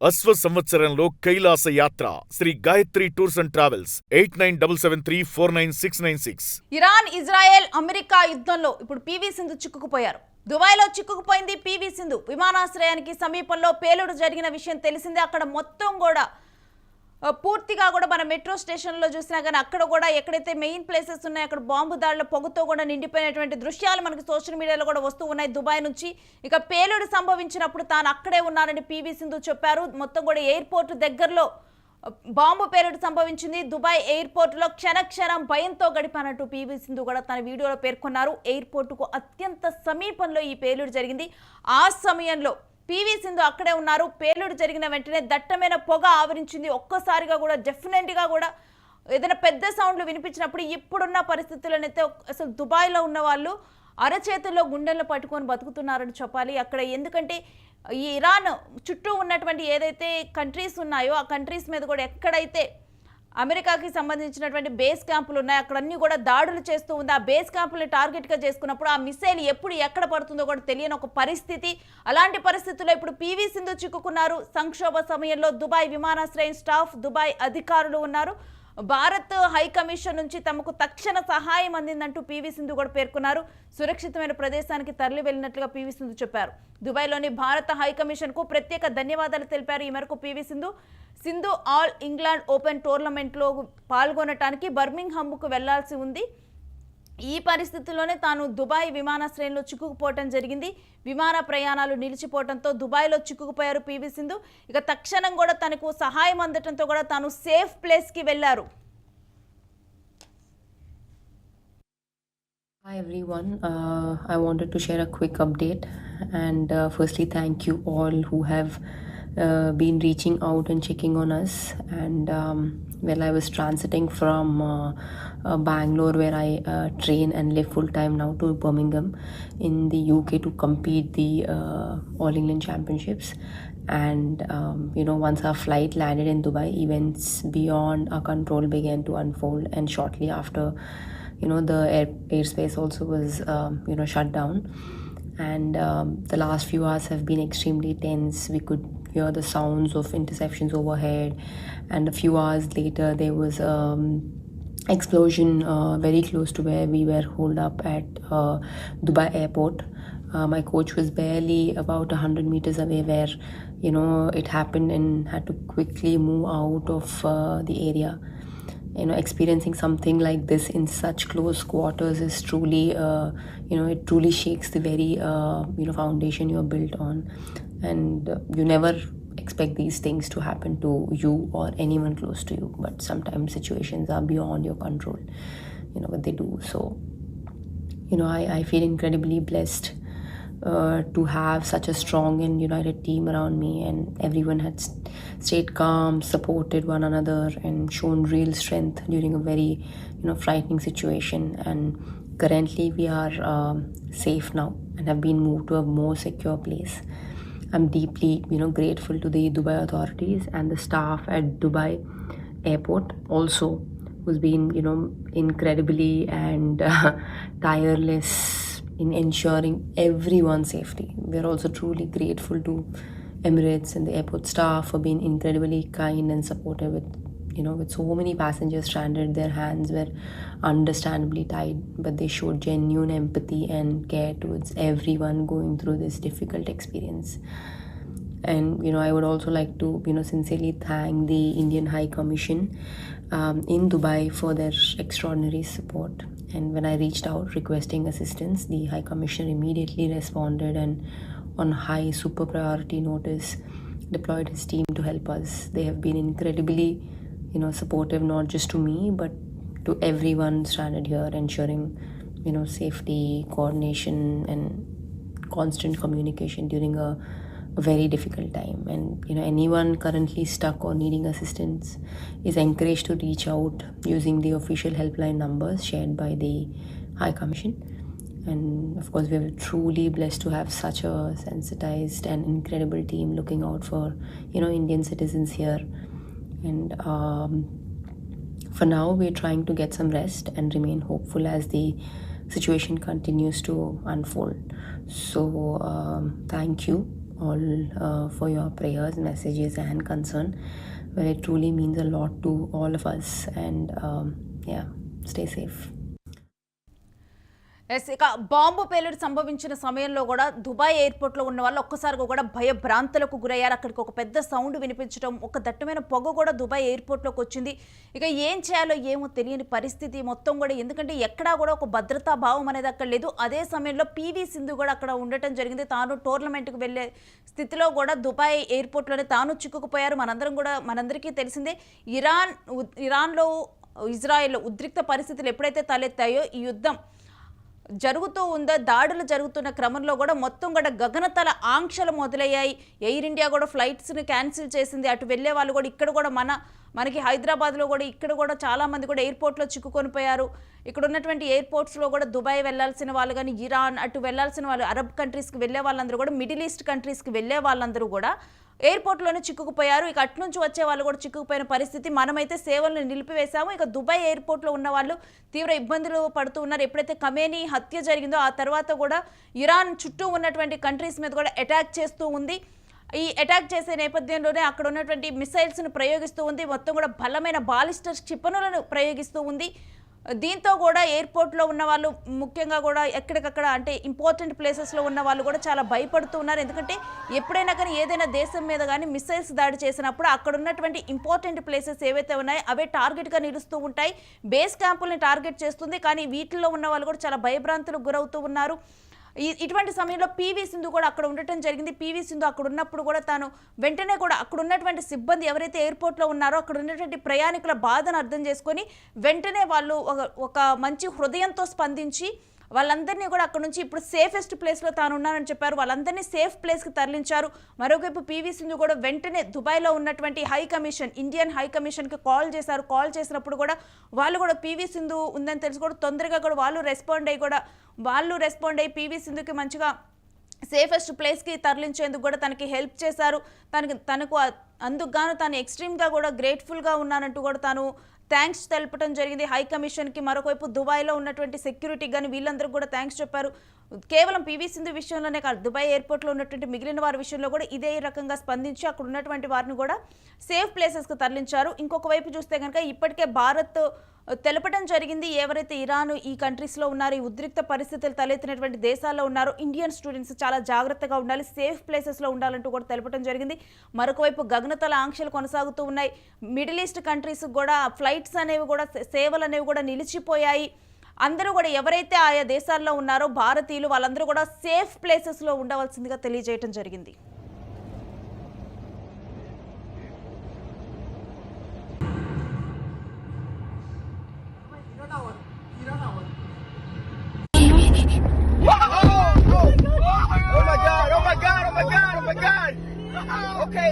అశ్వ సంవత్సరంలో కైలాస యాత్ర Shri Gayatri tours and travels 8977349696. Iran, Israel, America యుద్ధంలో ఇప్పుడు పివి సింధు చిక్కుకుపోయారు. దుబాయ్లో చిక్కుకుపోయింది పివి సింధు. విమానాశ్రయానికి సమీపంలో పేలుడు జరిగిన విషయం తెలిసిందే. అక్కడ మొత్తం కూడా పూర్తిగా కూడా మన మెట్రో స్టేషన్లో చూసినా కానీ అక్కడ కూడా ఎక్కడైతే మెయిన్ ప్లేసెస్ ఉన్నాయో అక్కడ బాంబు దాడుల పొగతో కూడా నిండిపోయినటువంటి దృశ్యాలు మనకి సోషల్ మీడియాలో కూడా వస్తూ ఉన్నాయి దుబాయ్ నుంచి. ఇక పేలుడు సంభవించినప్పుడు తాను అక్కడే ఉన్నానని పివి సింధు చెప్పారు. మొత్తం కూడా ఎయిర్పోర్ట్ దగ్గరలో బాంబు పేలుడు సంభవించింది. దుబాయ్ ఎయిర్పోర్టులో క్షణక్షణం భయంతో గడిపానట్టు పివి సింధు కూడా తన వీడియోలో పేర్కొన్నారు. ఎయిర్పోర్టుకు అత్యంత సమీపంలో ఈ పేలుడు జరిగింది. ఆ సమయంలో పివి సింధు అక్కడే ఉన్నారు. పేలుడు జరిగిన వెంటనే దట్టమైన పొగ ఆవరించింది. ఒక్కసారిగా కూడా డెఫినెట్గా కూడా ఏదైనా పెద్ద సౌండ్లు వినిపించినప్పుడు ఇప్పుడున్న పరిస్థితులనైతే అసలు దుబాయ్లో ఉన్న వాళ్ళు అరచేతుల్లో గుండెలను పట్టుకొని బతుకుతున్నారని చెప్పాలి అక్కడ. ఎందుకంటే ఈ ఇరాన్ చుట్టూ ఉన్నటువంటి ఏదైతే కంట్రీస్ ఉన్నాయో ఆ కంట్రీస్ మీద కూడా ఎక్కడైతే అమెరికాకి సంబంధించినటువంటి బేస్ క్యాంపులు ఉన్నాయి అక్కడన్నీ కూడా దాడులు చేస్తూ ఉంది. ఆ బేస్ క్యాంపులు టార్గెట్గా చేసుకున్నప్పుడు ఆ మిసైల్ ఎప్పుడు ఎక్కడ పడుతుందో కూడా తెలియని ఒక పరిస్థితి. అలాంటి పరిస్థితుల్లో ఇప్పుడు పివి సింధు చిక్కుకున్నారు. సంక్షోభ సమయంలో దుబాయ్ విమానాశ్రయం స్టాఫ్, దుబాయ్ అధికారులు ఉన్నారు. భారత్ హై కమిషన్ నుంచి తమకు తక్షణ సహాయం అందిందంటూ పివి సింధు కూడా పేర్కొన్నారు. సురక్షితమైన ప్రదేశానికి తరలి వెళ్ళినట్లుగా పివి సింధు చెప్పారు. దుబాయ్లోని భారత హై కమిషన్కు ప్రత్యేక ధన్యవాదాలు తెలిపారు. ఈ మేరకు PV Sindhu all England open టోర్నమెంట్లో పాల్గొనటానికి బర్మింగ్హామ్కు వెళ్లాల్సి ఉంది. ఈ పరిస్థితుల్లోనే తాను దుబాయ్ విమానాశ్రయంలో చిక్కుకుపోవటం జరిగింది. విమాన ప్రయాణాలు నిలిచిపోవడంతో దుబాయ్లో చిక్కుకుపోయారు పివి సింధు. ఇక తక్షణం కూడా తనకు సహాయం అందటంతో కూడా తాను సేఫ్ ప్లేస్కి వెళ్లారు. Hi everyone, I wanted to share a quick update and firstly thank you all who have been reaching out and checking on us. And I was transiting from Bangalore, where I train and live full time now, to Birmingham in the UK to compete the All England Championships. And once our flight landed in Dubai, events beyond our control began to unfold, and shortly after the airspace also was shut down. And the last few hours have been extremely tense. We could hear the sounds of interceptions overhead, and a few hours later there was explosion very close to where we were holed up at Dubai airport. My coach was barely about 100 meters away where it happened, and had to quickly move out of the area. Experiencing something like this in such close quarters is truly it truly shakes the very foundation you're built on. And you never expect these things to happen to you or anyone close to you, but sometimes situations are beyond your control, but they do. So I feel incredibly blessed to have such a strong and united team around me, and everyone had stayed calm, supported one another, and shown real strength during a very frightening situation. And currently we are safe now and have been moved to a more secure place. I'm deeply grateful to the Dubai authorities and the staff at Dubai airport also, who's been incredibly and tireless in ensuring everyone's safety. We're also truly grateful to Emirates and the airport staff for being incredibly kind and supportive with so many passengers stranded. Their hands were understandably tied, but they showed genuine empathy and care towards everyone going through this difficult experience. And I would also like to sincerely thank the Indian High Commission in Dubai for their extraordinary support. And when I reached out requesting assistance, the High Commissioner immediately responded, and on high super priority notice deployed his team to help us. They have been incredibly supportive, not just to me but to everyone stranded here, ensuring safety, coordination and constant communication during a very difficult time. And anyone currently stuck or needing assistance is encouraged to reach out using the official helpline numbers shared by the High Commission. And of course we are truly blessed to have such a sensitized and incredible team looking out for Indian citizens here. And for now we're trying to get some rest and remain hopeful as the situation continues to unfold. So thank you all for your prayers, messages, and concern. Well, it truly means a lot to all of us, and yeah, stay safe. ఇక bomb పేలుడు సంభవించిన సమయంలో కూడా Dubai ఎయిర్పోర్ట్లో ఉన్న వాళ్ళు ఒక్కసారిగా కూడా భయభ్రాంతులకు గురయ్యారు. అక్కడికి ఒక పెద్ద సౌండ్ వినిపించడం, ఒక దట్టమైన పొగ కూడా దుబాయ్ ఎయిర్పోర్ట్లోకి వచ్చింది. ఇక ఏం చేయాలో ఏమో తెలియని పరిస్థితి మొత్తం కూడా, ఎందుకంటే ఎక్కడా కూడా ఒక భద్రతా భావం అనేది అక్కడ లేదు. అదే సమయంలో పివి సింధు కూడా అక్కడ ఉండటం జరిగింది. తాను టోర్నమెంట్కి వెళ్ళే స్థితిలో కూడా దుబాయ్ ఎయిర్పోర్ట్లోనే తాను చిక్కుకుపోయారు. మనందరికీ తెలిసిందే, ఇరాన్లో ఇజ్రాయెల్లో ఉద్రిక్త పరిస్థితులు ఎప్పుడైతే తలెత్తాయో, ఈ యుద్ధం జరుగుతూ ఉందో, దాడులు జరుగుతున్న క్రమంలో కూడా మొత్తం కూడా గగనతల ఆంక్షలు మొదలయ్యాయి. ఎయిర్ ఇండియా కూడా ఫ్లైట్స్ని క్యాన్సిల్ చేసింది. అటు వెళ్ళే వాళ్ళు కూడా ఇక్కడ కూడా మనకి హైదరాబాద్లో కూడా ఇక్కడ కూడా చాలామంది కూడా ఎయిర్పోర్ట్లో చిక్కుకొని పోయారు. ఇక్కడ ఉన్నటువంటి ఎయిర్పోర్ట్స్లో కూడా దుబాయ్ వెళ్లాల్సిన వాళ్ళు కానీ, ఇరాన్ అటు వెళ్లాల్సిన వాళ్ళు, అరబ్ కంట్రీస్కి వెళ్ళే వాళ్ళందరూ కూడా, మిడిల్ ఈస్ట్ కంట్రీస్కి వెళ్ళే వాళ్ళందరూ కూడా ఎయిర్పోర్ట్లోనే చిక్కుకుపోయారు. ఇక అటు నుంచి వచ్చే వాళ్ళు కూడా చిక్కుకుపోయిన పరిస్థితి. మనమైతే సేవలను నిలిపివేశాము. ఇక దుబాయ్ ఎయిర్పోర్ట్లో ఉన్న వాళ్ళు తీవ్ర ఇబ్బందులు పడుతూ ఉన్నారు. ఎప్పుడైతే ఖమేనీ హత్య జరిగిందో ఆ తర్వాత కూడా ఇరాన్ చుట్టూ ఉన్నటువంటి కంట్రీస్ మీద కూడా అటాక్ చేస్తూ ఉంది. ఈ అటాక్ చేసే నేపథ్యంలోనే అక్కడ ఉన్నటువంటి మిసైల్స్ను ప్రయోగిస్తూ ఉంది. మొత్తం కూడా బలమైన బాలిస్టర్ క్షిపణులను ప్రయోగిస్తూ ఉంది. దీంతో కూడా ఎయిర్పోర్ట్లో ఉన్న వాళ్ళు ముఖ్యంగా కూడా ఎక్కడికక్కడ అంటే ఇంపార్టెంట్ ప్లేసెస్లో ఉన్న వాళ్ళు కూడా చాలా భయపడుతూ ఉన్నారు. ఎందుకంటే ఎప్పుడైనా కానీ ఏదైనా దేశం మీద కానీ మిసైల్స్ దాడి చేసినప్పుడు అక్కడ ఉన్నటువంటి ఇంపార్టెంట్ ప్లేసెస్ ఏవైతే ఉన్నాయో అవే టార్గెట్గా నిలుస్తూ ఉంటాయి. బేస్ క్యాంపుల్ని టార్గెట్ చేస్తుంది. కానీ వీటిల్లో ఉన్న వాళ్ళు కూడా చాలా భయభ్రాంతులకు గురవుతూ ఉన్నారు. ఇటువంటి సమయంలో పివి సింధు కూడా అక్కడ ఉండటం జరిగింది. పివి సింధు అక్కడ ఉన్నప్పుడు కూడా తాను వెంటనే కూడా అక్కడ ఉన్నటువంటి సిబ్బంది ఎవరైతే ఎయిర్పోర్ట్లో ఉన్నారో అక్కడ ఉన్నటువంటి ప్రయాణికుల బాధను అర్థం చేసుకొని వెంటనే వాళ్ళు ఒక మంచి హృదయంతో స్పందించి వాళ్ళందరినీ కూడా అక్కడ నుంచి ఇప్పుడు సేఫెస్ట్ ప్లేస్లో తాను ఉన్నానని చెప్పారు. వాళ్ళందరినీ సేఫ్ ప్లేస్కి తరలించారు. మరోవైపు పివి సింధు కూడా వెంటనే దుబాయ్లో ఉన్నటువంటి ఇండియన్ హై కమిషన్కి కాల్ చేశారు. కాల్ చేసినప్పుడు కూడా వాళ్ళు కూడా పివి సింధు ఉందని తెలిసి కూడా తొందరగా కూడా వాళ్ళు రెస్పాండ్ అయ్యి పివి సింధుకి మంచిగా సేఫెస్ట్ ప్లేస్కి తరలించేందుకు కూడా తనకి హెల్ప్ చేశారు. తనకు అందుకు గాను తాను ఎక్స్ట్రీమ్గా కూడా గ్రేట్ఫుల్గా ఉన్నానంటూ కూడా తాను థ్యాంక్స్ తెలపడం జరిగింది హై కమిషన్కి. మరొకవైపు దుబాయ్లో ఉన్నటువంటి సెక్యూరిటీ కానీ వీళ్ళందరూ కూడా థ్యాంక్స్ చెప్పారు. కేవలం పివి సింధు విషయంలోనే కాదు, దుబాయ్ ఎయిర్పోర్ట్లో ఉన్నటువంటి మిగిలిన వారి విషయంలో కూడా ఇదే రకంగా స్పందించి అక్కడ ఉన్నటువంటి వారిని కూడా సేఫ్ ప్లేసెస్కి తరలించారు. ఇంకొక వైపు చూస్తే కనుక ఇప్పటికే భారత్ తెలపడం జరిగింది, ఎవరైతే ఇరాన్ ఈ కంట్రీస్లో ఉన్నారో, ఈ ఉద్రిక్త పరిస్థితులు తలెత్తినటువంటి దేశాల్లో ఉన్నారో ఇండియన్ స్టూడెంట్స్ చాలా జాగ్రత్తగా ఉండాలి, సేఫ్ ప్లేసెస్లో ఉండాలంటూ కూడా తెలపడం జరిగింది. మరొకవైపు గగనతల ఆంక్షలు కొనసాగుతూ ఉన్నాయి. మిడిల్ ఈస్ట్ కంట్రీస్ కూడా ఫ్లైట్స్ అనేవి కూడా సేవలు అనేవి కూడా నిలిచిపోయాయి. అందరూ కూడా ఎవరైతే ఆయా దేశాల్లో ఉన్నారో భారతీయులు వాళ్ళందరూ కూడా సేఫ్ ప్లేసెస్లో ఉండవలసిందిగా తెలియజేయడం జరిగింది. Oh my God. Okay.